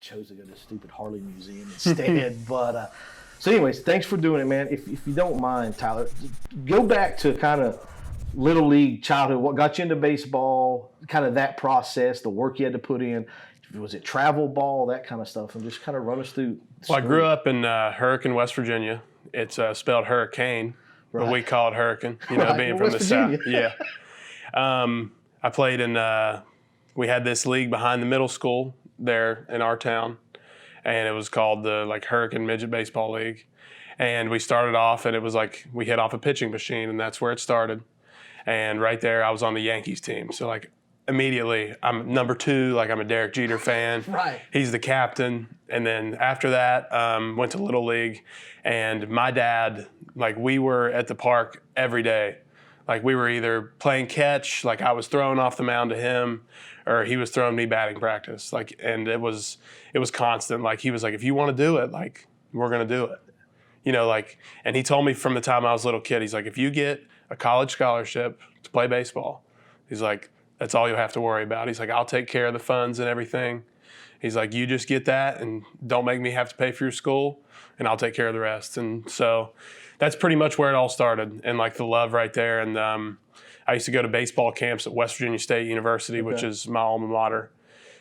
chose to go to the stupid Harley Museum instead. But so anyways, thanks for doing it, man. If you don't mind, Tyler, go back to kind of Little League childhood. What got you into baseball, kind of that process, the work you had to put in. Was it travel ball, that kind of stuff? And just kind of run us through. Well, I grew up in Hurricane, West Virginia. It's spelled hurricane, but we call it Hurricane, being from the South. Yeah. I played in, we had this league behind the middle school there in our town, and it was called the Hurricane Midget Baseball League. And we started off, and it was like we hit off a pitching machine, and that's where it started. And right there, I was on the Yankees team. So immediately, I'm number 2. I'm a Derek Jeter fan. Right. He's the captain. And then after that, went to Little League. And my dad, we were at the park every day. We were either playing catch, I was throwing off the mound to him, or he was throwing me batting practice. And it was constant. He was like, if you want to do it, we're going to do it. And he told me from the time I was a little kid, he's like, if you get a college scholarship to play baseball, he's like, that's all you'll have to worry about. He's like, I'll take care of the funds and everything. He's like, you just get that and don't make me have to pay for your school, and I'll take care of the rest. And so that's pretty much where it all started, and the love right there. And I used to go to baseball camps at West Virginia State University, which is my alma mater.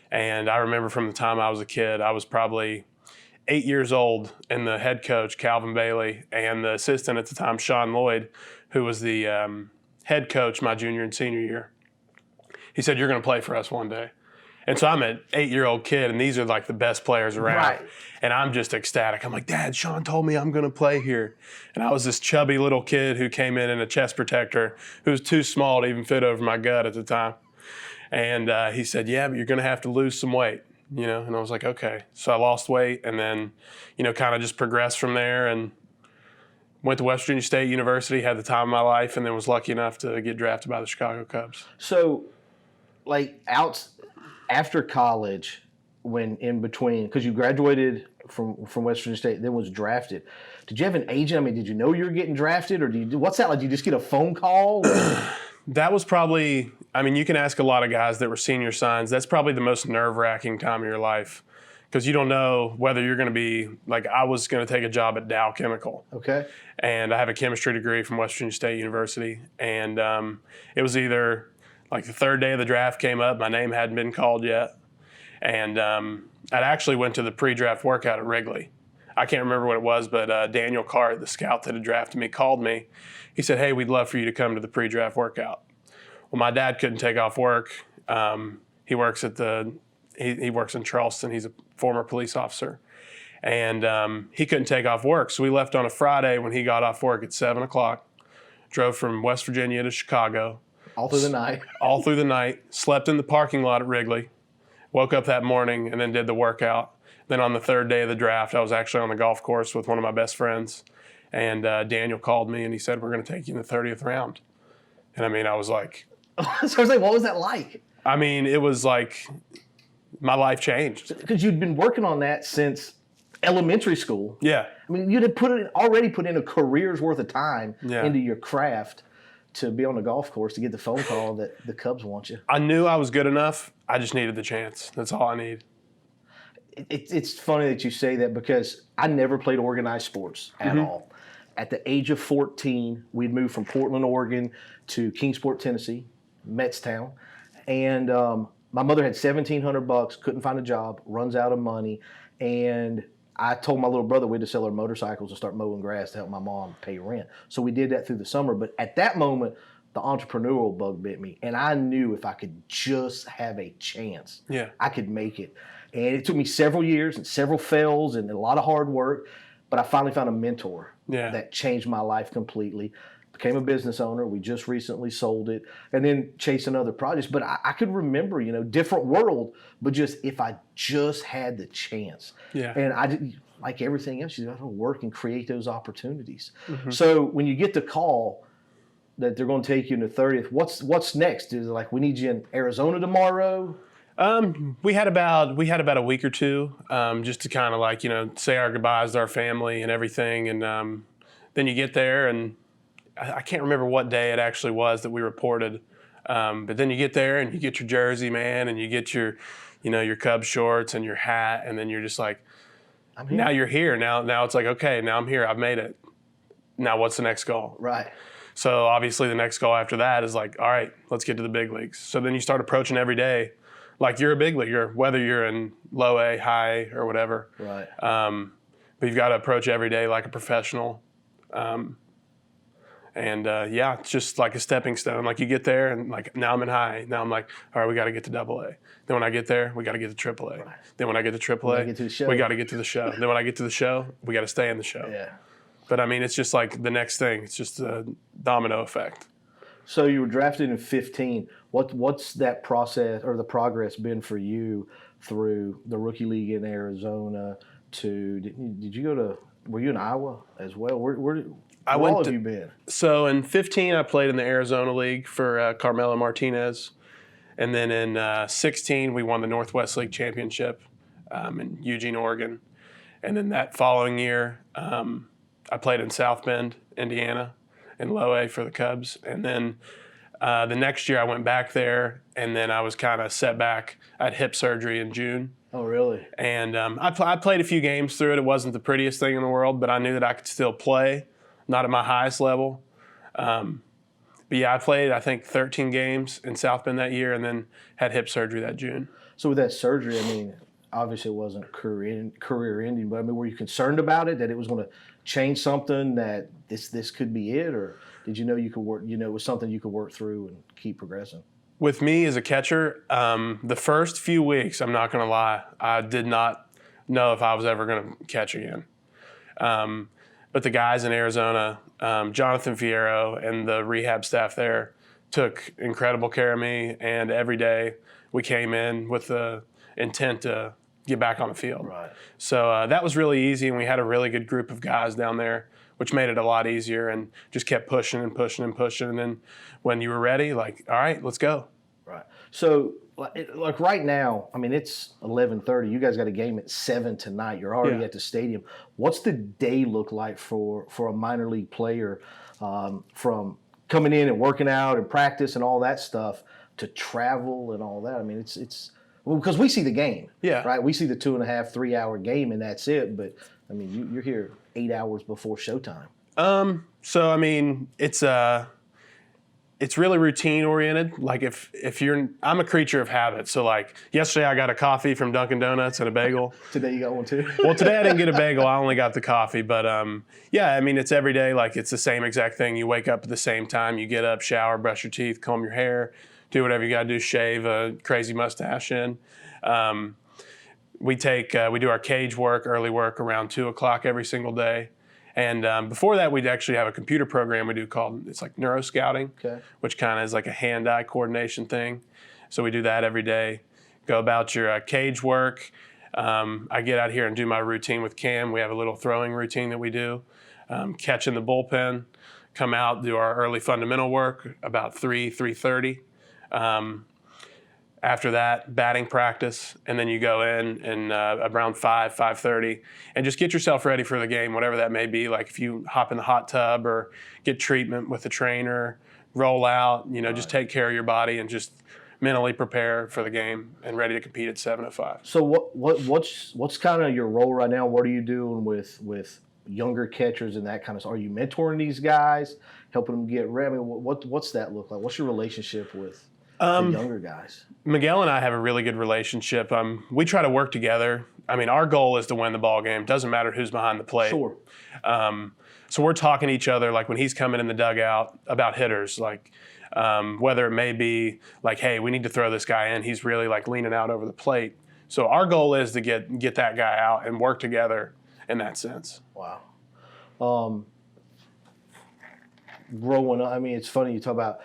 And I remember from the time I was a kid, I was probably 8 years old, and the head coach, Calvin Bailey, and the assistant at the time, Sean Lloyd, who was the head coach my junior and senior year, he said, you're going to play for us one day. And so I'm an 8-year-old kid, and these are the best players around. Right. And I'm just ecstatic. I'm like, Dad, Sean told me I'm going to play here. And I was this chubby little kid who came in a chest protector who was too small to even fit over my gut at the time. And he said, yeah, but you're going to have to lose some weight, And I was like, okay. So I lost weight, and then, kind of just progressed from there, and went to West Virginia State University, had the time of my life, and then was lucky enough to get drafted by the Chicago Cubs. So, after college, when in between, because you graduated from West Virginia State, then was drafted. Did you have an agent? I mean, did you know you were getting drafted, or what's that like? Did you just get a phone call? That was probably, you can ask a lot of guys that were senior signs. That's probably the most nerve-wracking time of your life, because you don't know whether you're going to be, I was going to take a job at Dow Chemical. Okay. And I have a chemistry degree from West Virginia State University. And it was either, the third day of the draft came up, my name hadn't been called yet. And I'd actually went to the pre-draft workout at Wrigley. I can't remember what it was, but Daniel Cart, the scout that had drafted me, called me. He said, hey, we'd love for you to come to the pre-draft workout. Well, my dad couldn't take off work. He works at he works in Charleston. He's a former police officer. And he couldn't take off work. So we left on a Friday when he got off work at 7 o'clock, drove from West Virginia to Chicago. All through the night. All through the night. Slept in the parking lot at Wrigley. Woke up that morning and then did the workout. Then on the third day of the draft, I was actually on the golf course with one of my best friends. And Daniel called me and he said, we're going to take you in the 30th round. And I was like... So I was like, what was that like? It was like my life changed. Because you'd been working on that since elementary school. Yeah. You'd have already put in a career's worth of time into your craft to be on the golf course to get the phone call that the Cubs want you. I knew I was good enough. I just needed the chance. That's all I need. It's funny that you say that because I never played organized sports at all. At the age of 14, we'd moved from Portland, Oregon to Kingsport, Tennessee, Metztown. And my mother had $1,700, couldn't find a job, runs out of money. And I told my little brother we had to sell our motorcycles and start mowing grass to help my mom pay rent. So we did that through the summer. But at that moment, the entrepreneurial bug bit me. And I knew if I could just have a chance, I could make it. And it took me several years and several fails and a lot of hard work. But I finally found a mentor that changed my life completely. Became a business owner. We just recently sold it, and then chasing other projects. But I could remember, different world, but just if I just had the chance. Yeah. And I did, like everything else, you got to work and create those opportunities. So when you get the call that they're going to take you in the 30th, what's next? Is it like, we need you in Arizona tomorrow? We had about a week or two, just to kind of say our goodbyes to our family and everything. And then you get there, and I can't remember what day it actually was that we reported. But then you get there and you get your jersey, man, and you get your, your Cubs shorts and your hat, and then you're just like, I'm here. now you're here. Now it's like, okay, now I'm here. I've made it. Now what's the next goal? Right. So obviously the next goal after that is like, all right, let's get to the big leagues. So then you start approaching every day like you're a big leaguer, whether you're in low A, high, or whatever. Right. But you've got to approach every day like a professional. It's just like a stepping stone. Like you get there and like now I'm in high. Now I'm like, all right, we got to get to double A. Then when I get there, we got to get to triple A. Right. Then when I get to triple A, we got to get to the show. Then when I get to the show, we got to stay in the show. Yeah. But I mean, it's just like the next thing. It's just a domino effect. So you were drafted in 15. What's that process or the progress been for you through the rookie league in Arizona to, did you go to, were you in Iowa as well? Where all have you been? So in 15, I played in the Arizona League for Carmelo Martinez. And then in 16, we won the Northwest League Championship in Eugene, Oregon. And then that following year, I played in South Bend, Indiana, in low A for the Cubs. And then the next year I went back there, and then I was kind of set back. I had hip surgery in June. Oh, really? And I played a few games through it. It wasn't the prettiest thing in the world, but I knew that I could still play, not at my highest level. But yeah, I played, I think, 13 games in South Bend that year and then had hip surgery that June. So with that surgery, I mean, obviously it wasn't career ending, but I mean, were you concerned about it, that it was going to change something, that this could be it, or did you know you could work, it was something you could work through and keep progressing? With me as a catcher, the first few weeks, I'm not going to lie, I did not know if I was ever going to catch again. But the guys in Arizona, Jonathan Fierro and the rehab staff there took incredible care of me, and every day we came in with the intent to get back on the field. Right. So that was really easy, and we had a really good group of guys down there, which made it a lot easier, and just kept pushing and pushing and pushing. And then when you were ready, like, all right, let's go. Right. So, like right now, I mean, it's 11:30. You guys got a game at 7 tonight. You're already at the stadium. What's the day look like for a minor league player, from coming in and working out and practice and all that stuff to travel and all that? I mean, it's well, because we see the game, right? We see the 2.5, 3 hour game, and that's it. But I mean, you're here 8 hours before showtime. So I mean, it's really routine oriented. Like I'm a creature of habit. So like yesterday I got a coffee from Dunkin' Donuts and a bagel. Today you got one too? Well, today I didn't get a bagel. I only got the coffee. But yeah, I mean, it's every day. Like it's the same exact thing. You wake up at the same time. You get up, shower, brush your teeth, comb your hair, do whatever you got to do, shave a crazy mustache in. We do our cage work, early work around 2 o'clock every single day. And before that, we'd actually have a computer program we do called, it's like neuroscouting, which kind of is like a hand-eye coordination thing. So we do that every day. Go about your cage work. I get out here and do my routine with Cam. We have a little throwing routine that we do. Catch in the bullpen, come out, do our early fundamental work about 3:30. After that, batting practice, and then you go in and around 5:30, and just get yourself ready for the game, whatever that may be. Like if you hop in the hot tub or get treatment with the trainer, roll out, just take care of your body and just mentally prepare for the game and ready to compete at 7:05. So what's kind of your role right now? What are you doing with younger catchers and that kind of stuff? Are you mentoring these guys, helping them get ready? I mean, what's that look like? What's your relationship with the younger guys? Miguel and I have a really good relationship. We try to work together. I mean, our goal is to win the ball game. Doesn't matter who's behind the plate. Sure. So we're talking to each other, like when he's coming in the dugout about hitters, like whether it may be like, hey, we need to throw this guy in. He's really like leaning out over the plate. So our goal is to get that guy out and work together in that sense. Wow. Growing up, I mean, it's funny you talk about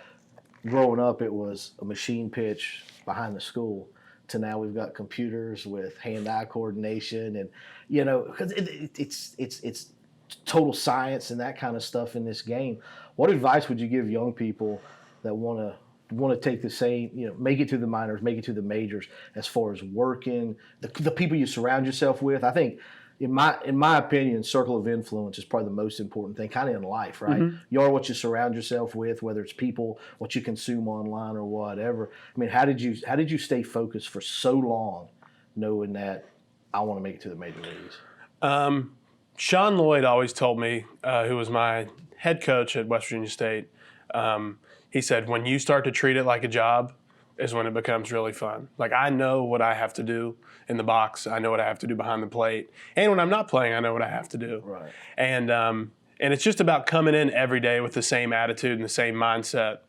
growing up, it was a machine pitch behind the school, to now we've got computers with hand-eye coordination, and because it's total science and that kind of stuff in this game. What advice would you give young people that want to take the same, make it to the minors, make it to the majors, as far as working, the people you surround yourself with? I think in my opinion, circle of influence is probably the most important thing, kind of in life, right? You are what you surround yourself with, whether it's people, what you consume online, or whatever. I mean, how did you stay focused for so long, knowing that I want to make it to the major leagues? Sean Lloyd always told me, who was my head coach at West Virginia State, he said, when you start to treat it like a job is when it becomes really fun. Like, I know what I have to do in the box. I know what I have to do behind the plate. And when I'm not playing, I know what I have to do. Right. And it's just about coming in every day with the same attitude and the same mindset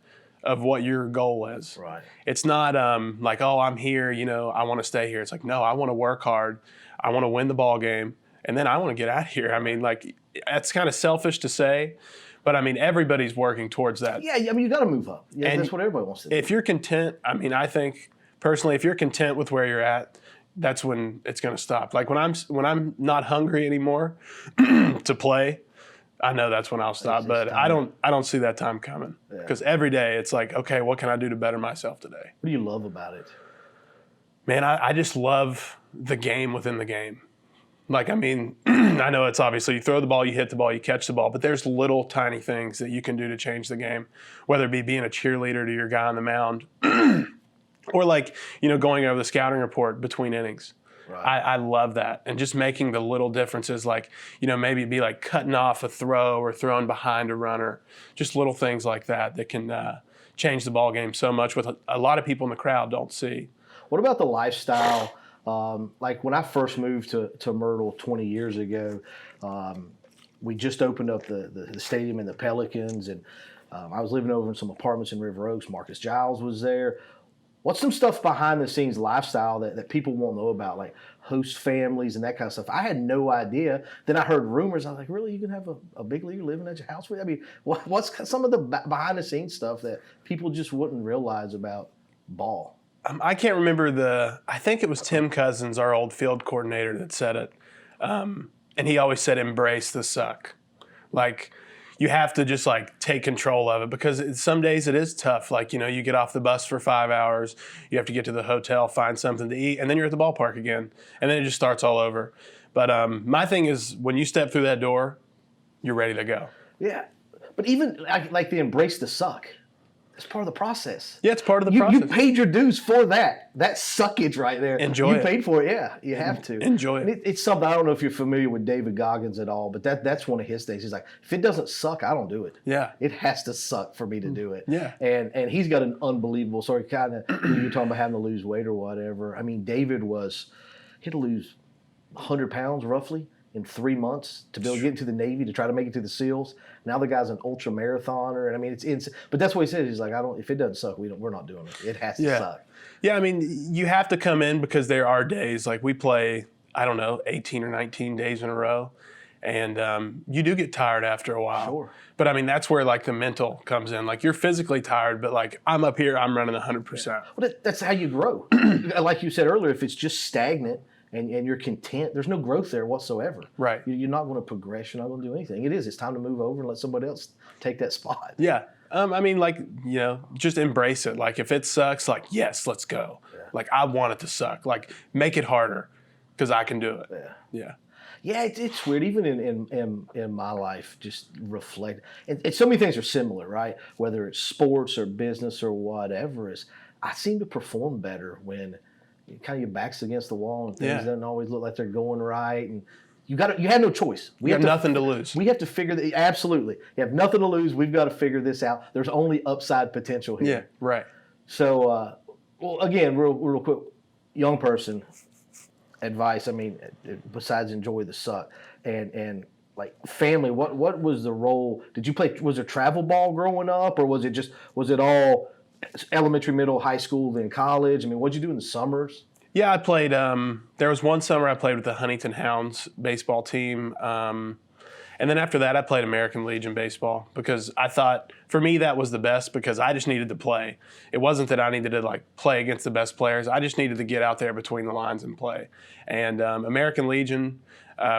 of what your goal is. Right. It's not like, oh, I'm here, I want to stay here. It's like, no, I want to work hard. I want to win the ball game. And then I want to get out of here. I mean, like, that's kind of selfish to say, but I mean, everybody's working towards that. Yeah, I mean, you got to move up. Yeah, And that's what everybody wants to do. If you're content, I mean, I think personally, if you're content with where you're at, that's when it's going to stop. Like when I'm not hungry anymore to play, I know that's when I'll stop. But I don't see that time coming, because every day it's like, okay, what can I do to better myself today? What do you love about it? Man, I just love the game within the game. Like, I mean, I know it's obviously you throw the ball, you hit the ball, you catch the ball, but there's little tiny things that you can do to change the game, whether it be being a cheerleader to your guy on the mound or like, going over the scouting report between innings. Right. I love that. And just making the little differences, like, maybe it'd be like cutting off a throw or throwing behind a runner, just little things like that can change the ball game so much, with a lot of people in the crowd don't see. What about the lifestyle? Like when I first moved to Myrtle 20 years ago, we just opened up the stadium in the Pelicans, and I was living over in some apartments in River Oaks. Marcus Giles was there. What's some stuff behind the scenes lifestyle that people won't know about, like host families and that kind of stuff? I had no idea. Then I heard rumors. I was like, really? You can have a big leaguer living at your house with you? I mean, what's some of the behind the scenes stuff that people just wouldn't realize about ball? I can't remember I think it was Tim Cousins, our old field coordinator, that said it. And he always said, embrace the suck. Like, you have to just like take control of it, because some days it is tough. Like, you get off the bus for 5 hours, you have to get to the hotel, find something to eat, and then you're at the ballpark again. And then it just starts all over. But my thing is, when you step through that door, you're ready to go. Yeah. But even like the embrace the suck. It's part of the process. Yeah, it's part of the process. You paid your dues for that. That suckage right there. Enjoy it. You paid for it. Yeah, you have to. Enjoy it. And it's something, I don't know if you're familiar with David Goggins at all, but that's one of his things. He's like, if it doesn't suck, I don't do it. Yeah. It has to suck for me to do it. Yeah. And he's got an unbelievable story. Kind of, you're talking about having to lose weight or whatever. I mean, David he had to lose 100 pounds roughly in 3 months to be able to get into the Navy, to try to make it to the SEALs. Now the guy's an ultra marathoner, and I mean, it's but that's what he says. He's like, if it doesn't suck, we're not doing it. It has to suck. Yeah, I mean, you have to come in, because there are days like we play, I don't know, 18 or 19 days in a row, and you do get tired after a while. Sure. But I mean, that's where like the mental comes in. Like, you're physically tired, but like, I'm up here, I'm running 100%. Yeah. Well, that's how you grow. Like you said earlier, if it's just stagnant and you're content, there's no growth there whatsoever. Right. You're not going to progress. You're not going to do anything. It's time to move over and let somebody else take that spot. Yeah. I mean, like, just embrace it. Like, if it sucks, like, yes, let's go. Yeah. Like, I want it to suck. Like, make it harder, because I can do it. Yeah. Yeah. Yeah, it's weird. Even in my life, just reflect. And so many things are similar, right? Whether it's sports or business or whatever, I seem to perform better when kind of your back's against the wall and things don't always look like they're going right, and you have no choice. We have nothing to lose. We have to figure that. Absolutely, you have nothing to lose. We've got to figure this out. There's only upside potential here. Yeah, right. So, well, again, real quick, young person advice. I mean, besides enjoy the suck and like family, what was the role? Did you play? Was there travel ball growing up, or was it all elementary, middle, high school, then college? I mean, what'd you do in the summers? Yeah, I played. There was one summer I played with the Huntington Hounds baseball team, and then after that I played American Legion baseball, because I thought for me that was the best, because I just needed to play. It wasn't that I needed to like play against the best players. I just needed to get out there between the lines and play. And American Legion,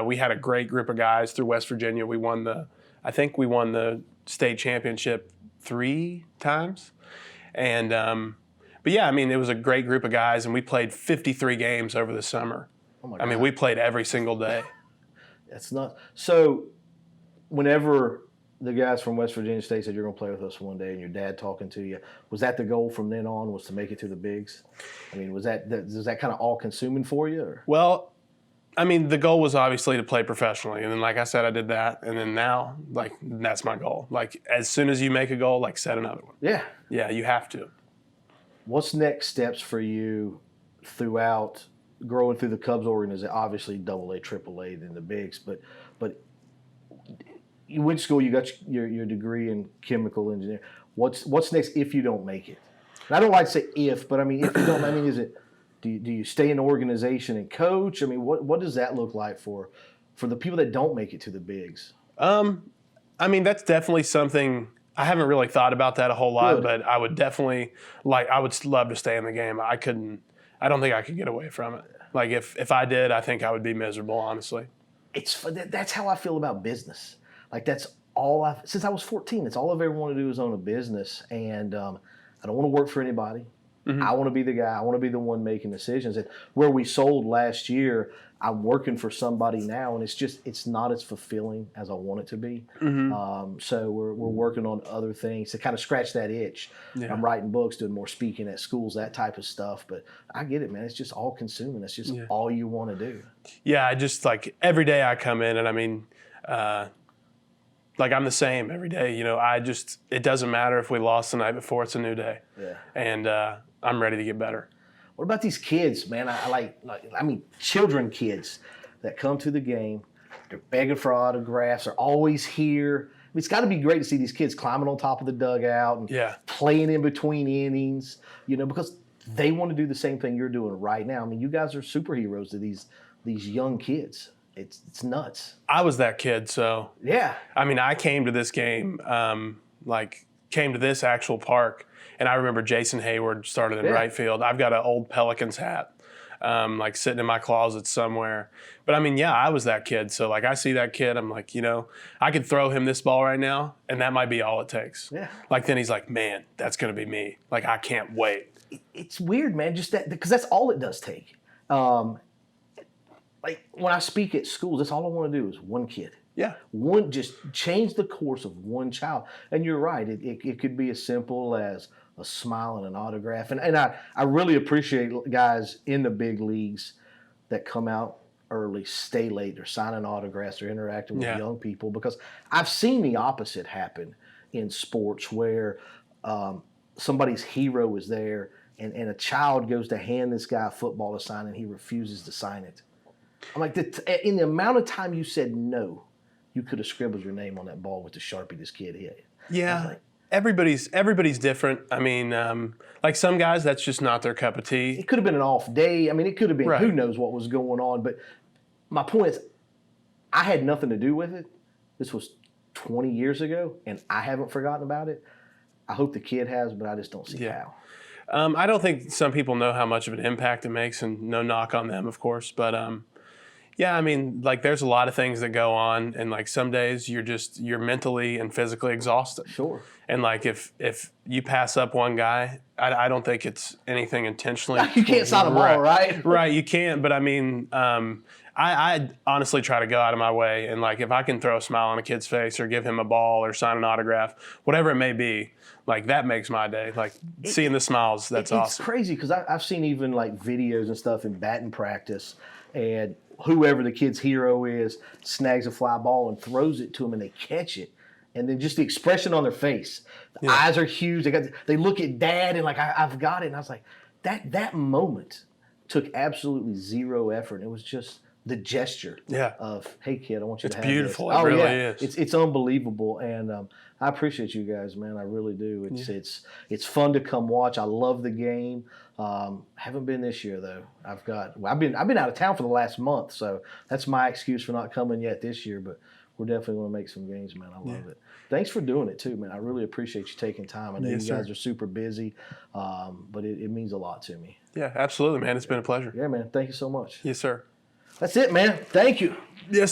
we had a great group of guys through West Virginia. I think we won the state championship 3 times. And but yeah, I mean, it was a great group of guys, and we played 53 games over the summer. Oh my God. I mean, we played every single day. That's not so. Whenever the guys from West Virginia State said you're going to play with us one day, and your dad talking to you, was that the goal from then on? Was to make it to the bigs? I mean, was that kind of all consuming for you? Or? Well, I mean, the goal was obviously to play professionally, and then, like I said, I did that, and then now, like, that's my goal. Like, as soon as you make a goal, like, set another one. Yeah. Yeah, you have to. What's next steps for you throughout growing through the Cubs organization? Obviously, AA, AAA, then the bigs, but you went to school, you got your degree in chemical engineering. What's next if you don't make it? And I don't like to say if, but I mean, if you don't, I mean, is it? Do you stay in the organization and coach? I mean, what does that look like for the people that don't make it to the bigs? I mean, that's definitely something I haven't really thought about that a whole lot, but I would definitely I would love to stay in the game. I don't think I could get away from it. Like if I did, I think I would be miserable, honestly. That's how I feel about business. Like that's all since I was 14, it's all I've ever wanted to do is own a business, and I don't want to work for anybody. Mm-hmm. I want to be the guy. I want to be the one making decisions. And where we sold last year, I'm working for somebody now, and it's not as fulfilling as I want it to be. Mm-hmm. So we're working on other things to kind of scratch that itch. Yeah. I'm writing books, doing more speaking at schools, that type of stuff. But I get it, man. It's just all consuming. It's just all you want to do. Yeah, I just like every day I come in, and I mean, like I'm the same every day. You know, it doesn't matter if we lost the night before. It's a new day. Yeah. And I'm ready to get better. What about these kids, man? I mean, kids that come to the game. They're begging for autographs. They're always here. I mean, it's got to be great to see these kids climbing on top of the dugout and playing in between innings, you know, because they want to do the same thing you're doing right now. I mean, you guys are superheroes to these young kids. It's nuts. I was that kid, so. Yeah. I mean, I came to this game, came to this actual park. And I remember Jason Hayward started in right field. I've got an old Pelicans hat, sitting in my closet somewhere. But I mean, yeah, I was that kid. So like, I see that kid, I'm like, you know, I could throw him this ball right now, and that might be all it takes. Yeah. Like then he's like, man, that's gonna be me. Like I can't wait. It's weird, man. Just that because that's all it does take. Like when I speak at schools, that's all I want to do is one kid. Yeah. Just change the course of one child. And you're right. It could be as simple as a smile and an autograph. And I really appreciate guys in the big leagues that come out early, stay late, they're signing autographs, they're interacting with young people, because I've seen the opposite happen in sports where somebody's hero is there and a child goes to hand this guy a football to sign and he refuses to sign it. I'm like, in the amount of time you said no, you could have scribbled your name on that ball with the Sharpie this kid hit. Yeah. Like, everybody's different. I mean, like some guys, that's just not their cup of tea. It could have been an off day. I mean, it could have been who knows what was going on. But my point is, I had nothing to do with it. This was 20 years ago, and I haven't forgotten about it. I hope the kid has, but I just don't see how. I don't think some people know how much of an impact it makes, and no knock on them, of course. But yeah, I mean, like there's a lot of things that go on, and like some days you're mentally and physically exhausted. Sure. And like if you pass up one guy, I don't think it's anything intentionally. You can't sign them all, right? Right, you can't. But I mean, I honestly try to go out of my way, and like if I can throw a smile on a kid's face or give him a ball or sign an autograph, whatever it may be, like that makes my day. Like seeing the smiles, that's awesome. It's crazy because I've seen even like videos and stuff in batting practice, and whoever the kid's hero is snags a fly ball and throws it to them, and they catch it. And then just the expression on their face, the eyes are huge. They look at dad and like, I've got it. And I was like, that moment took absolutely zero effort. It was just the gesture of, hey kid, I want you to have this. It's beautiful. It really is. It's unbelievable. And I appreciate you guys, man. I really do. It's fun to come watch. I love the game. Haven't been this year though. I've been out of town for the last month, so that's my excuse for not coming yet this year. But we're definitely going to make some games, man. I love it. Thanks for doing it too, man. I really appreciate you taking time. I know you guys are super busy, but it means a lot to me. Yeah, absolutely, man. It's been a pleasure. Yeah, man. Thank you so much. Yes, sir. That's it, man. Thank you. Yes,